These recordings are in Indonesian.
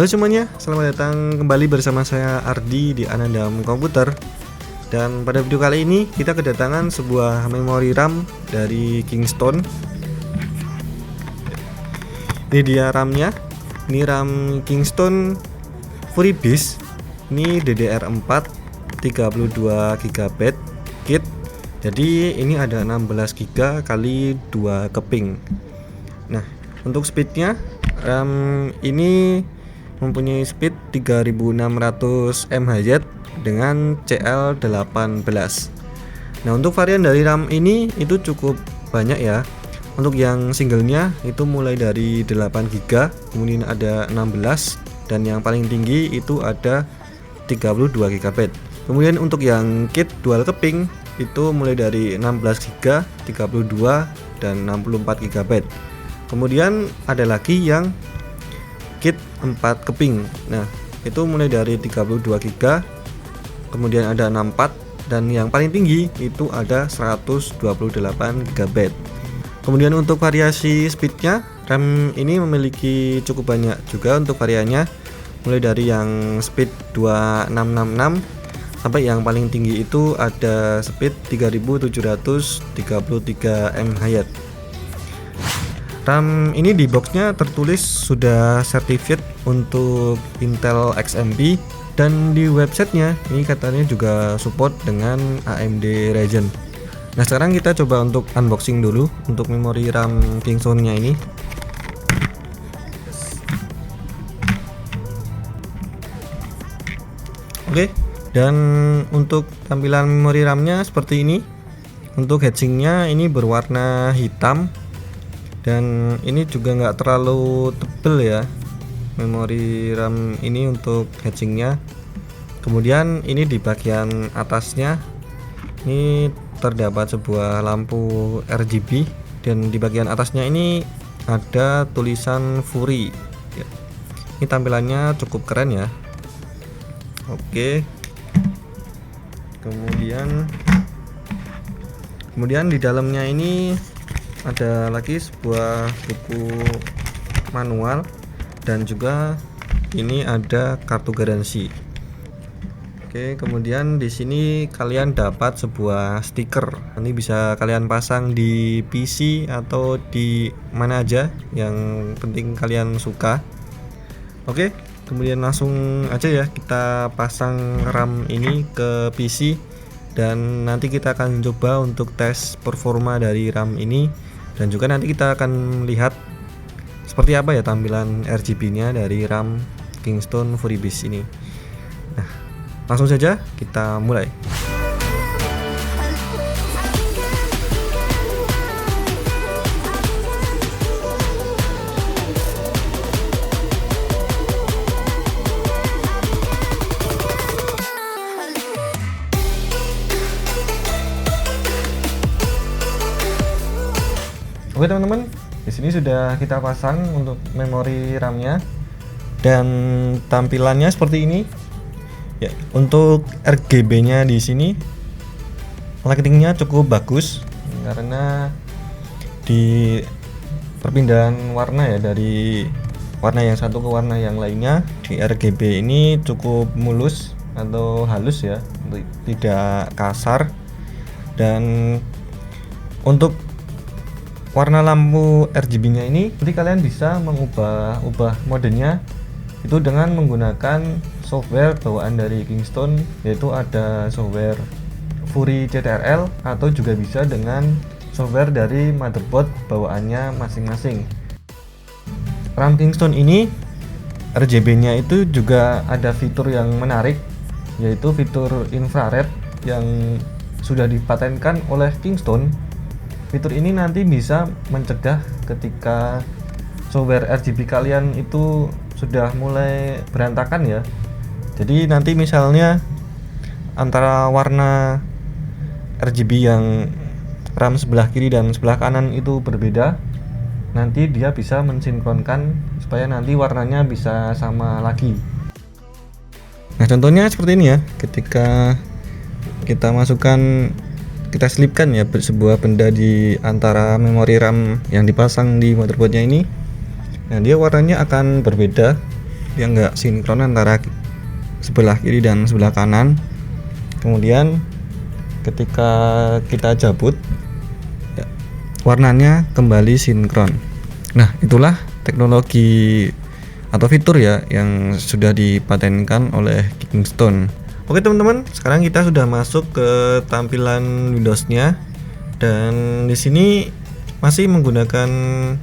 Halo semuanya, selamat datang kembali bersama saya Ardi di Anandam Komputer. Dan pada video kali ini kita kedatangan sebuah memori RAM dari Kingston. Ini dia RAM-nya. Ini RAM Kingston FuryBeast. Ini DDR4 32 GB kit. Jadi ini ada 16 GB kali 2 keping. Nah, untuk speednya RAM ini mempunyai speed 3600 mHz dengan CL18. Nah, untuk varian dari RAM ini itu cukup banyak ya. Untuk yang singlenya itu mulai dari 8 GB, kemudian ada 16, dan yang paling tinggi itu ada 32 GB. Kemudian untuk yang kit dual keping itu mulai dari 16 GB, 32 dan 64 GB. Kemudian ada lagi yang kit 4 keping. Nah, itu mulai dari 32 GB, kemudian ada 64, dan yang paling tinggi itu ada 128 GB. Kemudian untuk variasi speednya, RAM ini memiliki cukup banyak juga untuk variannya, mulai dari yang speed 2666 sampai yang paling tinggi itu ada speed 3733 mHz. RAM ini di boxnya tertulis sudah certified untuk Intel XMP, dan di websitenya ini katanya juga support dengan AMD Ryzen. Nah, sekarang kita coba untuk unboxing dulu untuk memori RAM Kingston-nya ini. Oke, dan untuk tampilan memori RAM-nya seperti ini. Untuk heatsinknya ini berwarna hitam, dan ini juga nggak terlalu tebel ya memori RAM ini untuk heatsinknya. Kemudian ini di bagian atasnya ini terdapat sebuah lampu RGB, dan di bagian atasnya ini ada tulisan Fury ya. Ini tampilannya cukup keren ya. Oke, kemudian di dalamnya ini ada lagi sebuah buku manual, dan juga ini ada kartu garansi. Oke, kemudian di sini kalian dapat sebuah stiker. Ini bisa kalian pasang di PC atau di mana aja yang penting kalian suka. Oke, kemudian langsung aja ya kita pasang RAM ini ke PC, dan nanti kita akan coba untuk tes performa dari RAM ini, dan juga nanti kita akan lihat seperti apa ya tampilan RGB-nya dari RAM Kingston FuryBeast ini. Nah, langsung saja kita mulai. Oke teman-teman, di sini sudah kita pasang untuk memori RAM-nya, dan tampilannya seperti ini. Ya, untuk RGB-nya di sini lighting-nya cukup bagus karena di perpindahan warna ya dari warna yang satu ke warna yang lainnya di RGB ini cukup mulus atau halus ya, tidak kasar. Dan untuk warna lampu RGB-nya ini nanti kalian bisa mengubah modenya itu dengan menggunakan software bawaan dari Kingston, yaitu ada software Fury CTRL, atau juga bisa dengan software dari motherboard bawaannya masing-masing. RAM Kingston ini RGB-nya itu juga ada fitur yang menarik, yaitu fitur infrared yang sudah dipatenkan oleh Kingston. Fitur ini nanti bisa mencegah ketika software RGB kalian itu sudah mulai berantakan ya. Jadi nanti misalnya antara warna RGB yang RAM sebelah kiri dan sebelah kanan itu berbeda, nanti dia bisa mensinkronkan supaya nanti warnanya bisa sama lagi. Nah, contohnya seperti ini ya. Ketika kita selipkan ya sebuah benda di antara memori RAM yang dipasang di motherboardnya ini, nah dia warnanya akan berbeda. dia nggak sinkron antara sebelah kiri dan sebelah kanan. Kemudian ketika kita cabut ya, warnanya kembali sinkron. Nah, itulah teknologi atau fitur ya yang sudah dipatenkan oleh Kingston. Oke teman-teman, sekarang kita sudah masuk ke tampilan Windows-nya, dan di sini masih menggunakan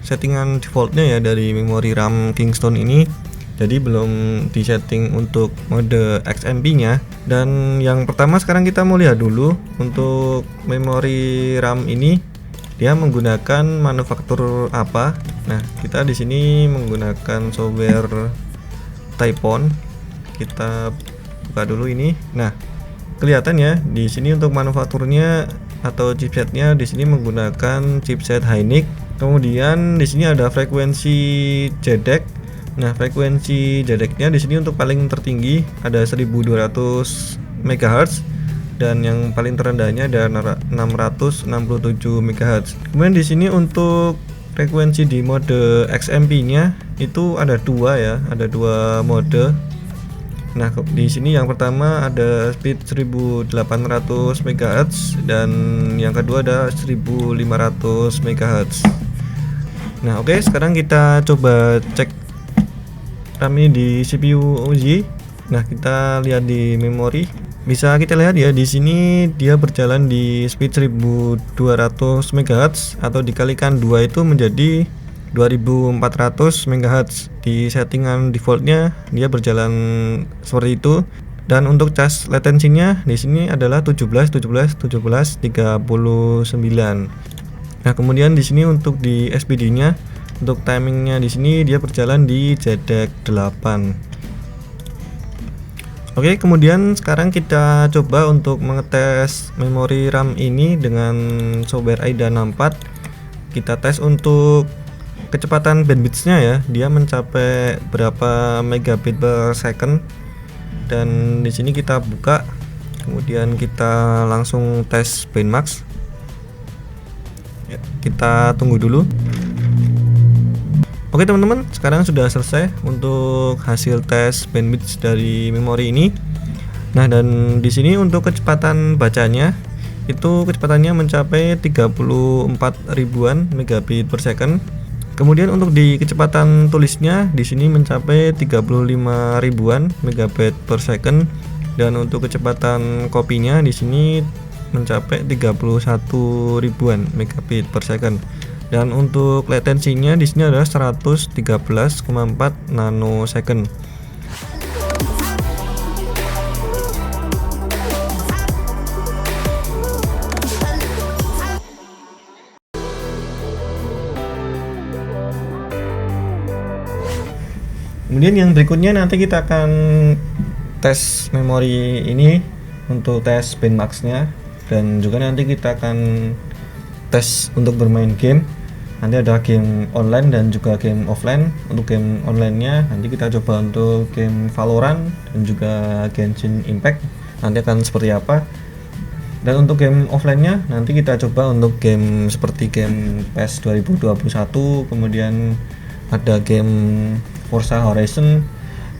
settingan defaultnya ya dari memori RAM Kingston ini. Jadi belum disetting untuk mode XMP-nya. Dan yang pertama sekarang kita mau lihat dulu untuk memori RAM ini dia menggunakan manufaktur apa. Nah, kita di sini menggunakan software Typhon. Kita buka dulu ini. Nah, kelihatan ya di sini untuk manufakturnya atau chipsetnya di sini menggunakan chipset Hynix. Kemudian di sini ada frekuensi JEDEC. Nah, frekuensi JEDEC-nya di sini untuk paling tertinggi ada 1200 MHz dan yang paling terendahnya ada 667 MHz. Kemudian di sini untuk frekuensi di mode XMP-nya itu ada dua ya, ada dua mode. Nah, di sini yang pertama ada speed 1800 MHz dan yang kedua ada 1500 MHz. Nah, oke, sekarang kita coba cek RAM ini di CPU Uzi. Nah, kita lihat di memori. Bisa kita lihat ya di sini dia berjalan di speed 1200 MHz atau dikalikan 2 itu menjadi 2400 MHz. Di settingan defaultnya dia berjalan seperti itu. Dan untuk cas latensinya di sini adalah 17 39. Nah, kemudian di sini untuk di SPD-nya, untuk timingnya di sini dia berjalan di JEDEC 8. Oke, kemudian sekarang kita coba untuk mengetes memori RAM ini dengan software AIDA 64. Kita tes untuk kecepatan bandwidth-nya ya, dia mencapai berapa megabit per second. Dan di sini kita buka, kemudian kita langsung tes Benchmark. Ya, kita tunggu dulu. Oke teman-teman, sekarang sudah selesai untuk hasil tes bandwidth dari memori ini. Nah, dan di sini untuk kecepatan bacanya itu kecepatannya mencapai 34 ribuan megabit per second. Kemudian untuk di kecepatan tulisnya di sini mencapai 35 ribuan megabit per second, dan untuk kecepatan kopinya di sini mencapai 31 ribuan megabit per second. Dan untuk latensinya di sini adalah 113,4 nanosecond. Kemudian yang berikutnya nanti kita akan tes memori ini untuk tes benchmark-nya, dan juga nanti kita akan tes untuk bermain game. Nanti ada game online dan juga game offline. Untuk game online-nya nanti kita coba untuk game Valorant dan juga Genshin Impact. Nanti akan seperti apa. Dan untuk game offline-nya nanti kita coba untuk game seperti game PES 2021, kemudian ada game Forza Horizon,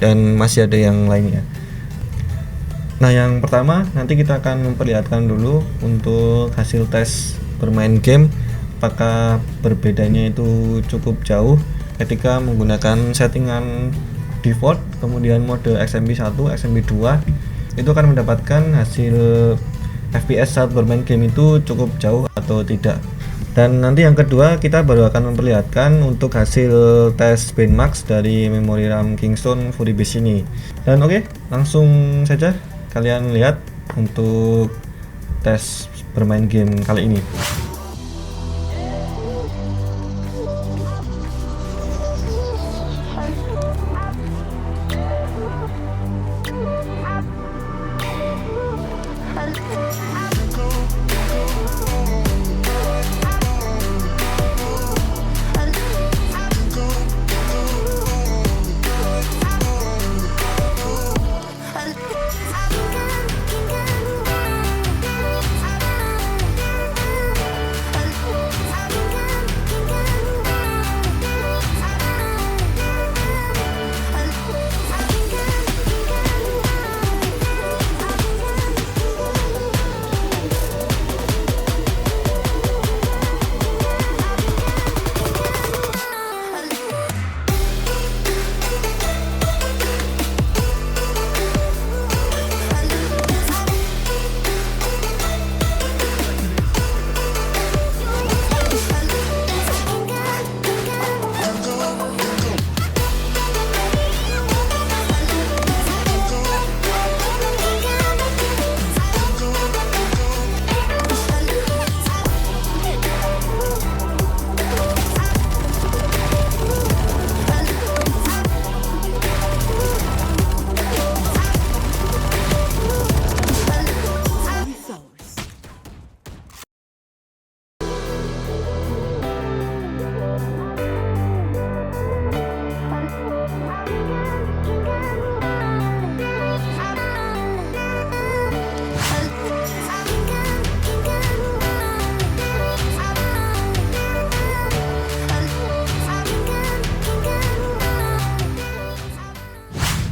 dan masih ada yang lainnya. Nah, yang pertama nanti kita akan memperlihatkan dulu untuk hasil tes bermain game, apakah berbedanya itu cukup jauh ketika menggunakan settingan default, kemudian mode XMP1, XMP2 itu akan mendapatkan hasil FPS saat bermain game itu cukup jauh atau tidak. Dan nanti yang kedua kita baru akan memperlihatkan untuk hasil tes benchmark dari memori RAM Kingston FuryBase ini. Dan oke, langsung saja kalian lihat untuk tes bermain game kali ini.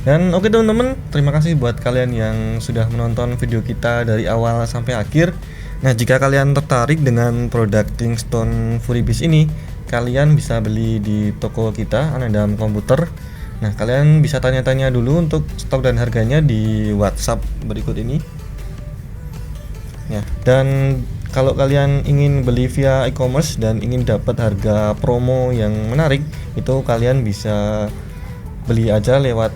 Dan oke teman-teman, terima kasih buat kalian yang sudah menonton video kita dari awal sampai akhir. Nah, jika kalian tertarik dengan produk Kingston Furibis ini, kalian bisa beli di toko kita, Anandam Komputer. Nah, kalian bisa tanya-tanya dulu untuk stok dan harganya di WhatsApp berikut ini. Ya, dan kalau kalian ingin beli via e-commerce dan ingin dapat harga promo yang menarik, itu kalian bisa beli aja lewat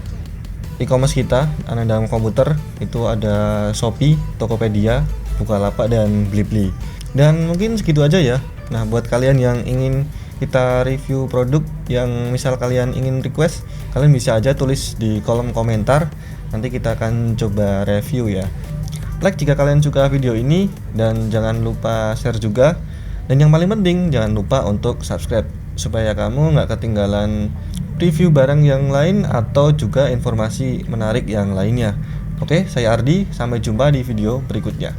e-commerce kita, Anandam Komputer. Itu ada Shopee, Tokopedia, Bukalapak, dan Blibli. Dan mungkin segitu aja ya. Nah, buat kalian yang ingin kita review produk, yang misal kalian ingin request, kalian bisa aja tulis di kolom komentar. Nanti kita akan coba review ya. Like jika kalian suka video ini, dan jangan lupa share juga. Dan yang paling penting, jangan lupa untuk subscribe supaya kamu nggak ketinggalan review barang yang lain atau juga informasi menarik yang lainnya. Oke, saya Ardi, sampai jumpa di video berikutnya.